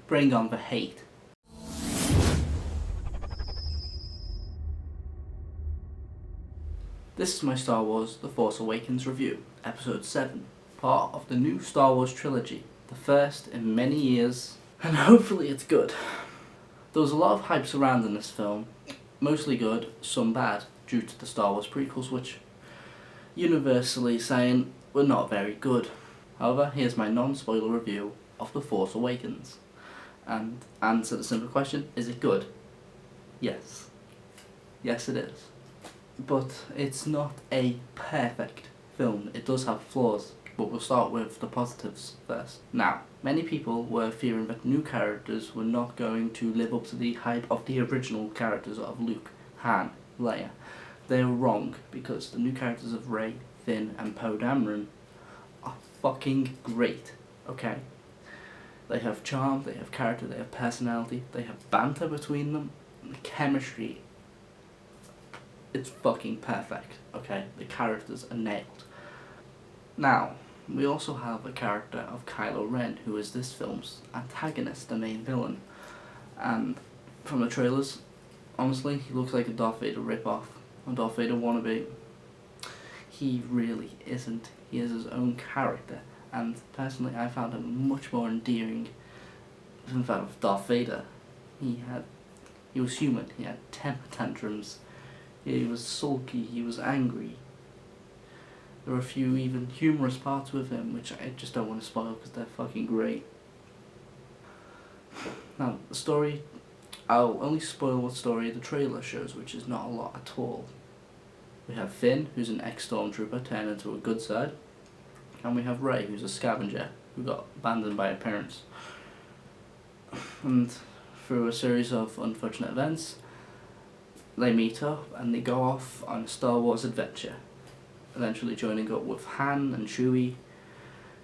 Bring on the hate. This is my Star Wars The Force Awakens review, Episode 7, part of the new Star Wars trilogy, the first in many years, and hopefully it's good. There was a lot of hype surrounding this film, mostly good, some bad, due to the Star Wars prequels, which universally saying were not very good. However, here's my non-spoiler review of The Force Awakens. And answer the simple question, is it good? Yes. Yes it is. But it's not a perfect film. It does have flaws, but we'll start with the positives first. Now, many people were fearing that new characters were not going to live up to the hype of the original characters of Luke, Han, Leia. They were wrong, because the new characters of Rey, Finn and Poe Dameron are fucking great, okay? They have charm, they have character, they have personality, they have banter between them, and the chemistry, it's fucking perfect, okay? The characters are nailed. Now, we also have a character of Kylo Ren, who is this film's antagonist, the main villain. And from the trailers, honestly, he looks like a Darth Vader ripoff, a Darth Vader wannabe. He really isn't. He is his own character, and personally I found him much more endearing than that of Darth Vader. He was human, he had temper tantrums, he was sulky, he was angry. There were a few even humorous parts with him, which I just don't want to spoil because they're fucking great. Now, the story, I'll only spoil what story the trailer shows, which is not a lot at all. We have Finn, who's an ex-stormtrooper turned into a good side, and we have Rey, who's a scavenger who got abandoned by her parents. And through a series of unfortunate events, they meet up and they go off on a Star Wars adventure, eventually joining up with Han and Chewie,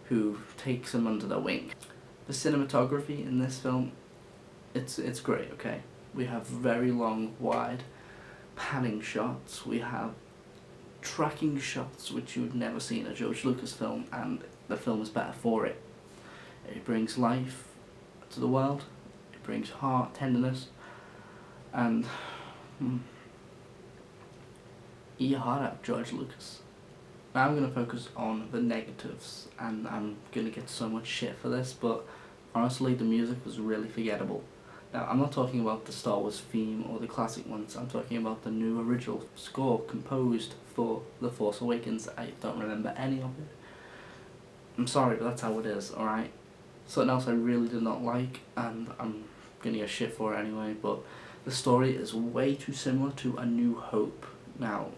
who takes them under their wing. The cinematography in this film, it's great, okay? We have very long, wide panning shots, we have tracking shots which you would never see in a George Lucas film, and the film is better for it. It brings life to the world, it brings heart, tenderness, and eat your heart out, George Lucas. Now I'm going to focus on the negatives, and I'm going to get so much shit for this, but honestly the music was really forgettable. Now, I'm not talking about the Star Wars theme or the classic ones, I'm talking about the new original score composed for The Force Awakens. I don't remember any of it. I'm sorry, but that's how it is, alright? Something else I really did not like, and I'm gonna get shit for it anyway, but the story is way too similar to A New Hope. Now,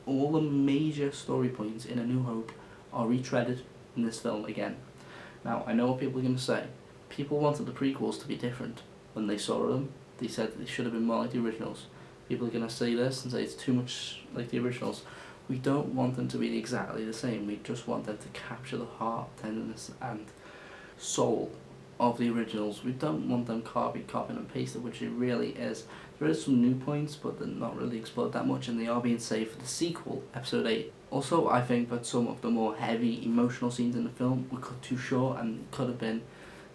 all the major story points in A New Hope are retreaded in this film again. Now, I know what people are going to say. People wanted the prequels to be different. When they saw them, they said that they should have been more like the originals. People are going to say this and say it's too much like the originals. We don't want them to be exactly the same. We just want them to capture the heart, tenderness and soul of the originals. We don't want them copy and pasted, which it really is. There is some new points, but they're not really explored that much, and they are being saved for the sequel, Episode 8. Also, I think that some of the more heavy emotional scenes in the film were cut too short and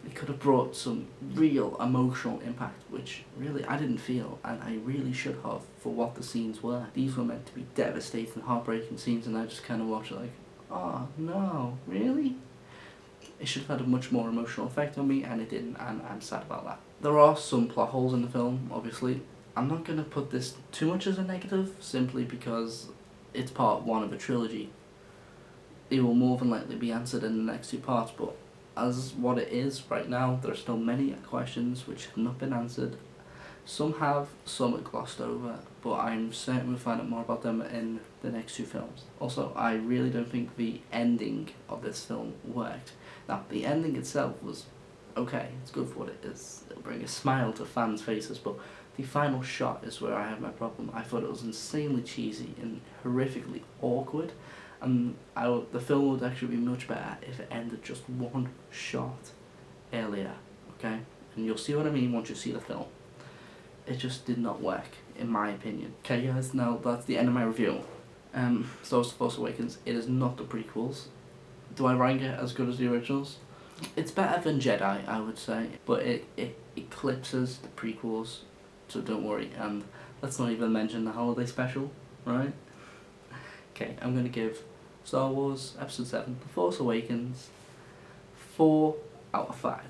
they could have brought some real emotional impact, which really I didn't feel, and I really should have for what the scenes were. These were meant to be devastating, heartbreaking scenes, and I just kind of watched it like, oh no, really? It should have had a much more emotional effect on me, and it didn't, and I'm sad about that. There are some plot holes in the film, obviously. I'm not going to put this too much as a negative, simply because it's part one of a trilogy. It will more than likely be answered in the next two parts, but as what it is right now, there are still many questions which have not been answered. Some have, some are glossed over, but I'm certain we'll find out more about them in the next two films. Also, I really don't think the ending of this film worked. Now, the ending itself was okay, it's good for what it is, it'll bring a smile to fans' faces, but the final shot is where I have my problem. I thought it was insanely cheesy and horrifically awkward, and the film would actually be much better if it ended just one shot earlier, okay? And you'll see what I mean once you see the film. It just did not work, in my opinion. Okay guys, now that's the end of my review. Star Wars The Force Awakens, it is not the prequels. Do I rank it as good as the originals? It's better than Jedi, I would say, but it eclipses the prequels, so don't worry. And let's not even mention the holiday special, right? Okay, I'm gonna give Star Wars Episode 7, The Force Awakens, 4 out of 5.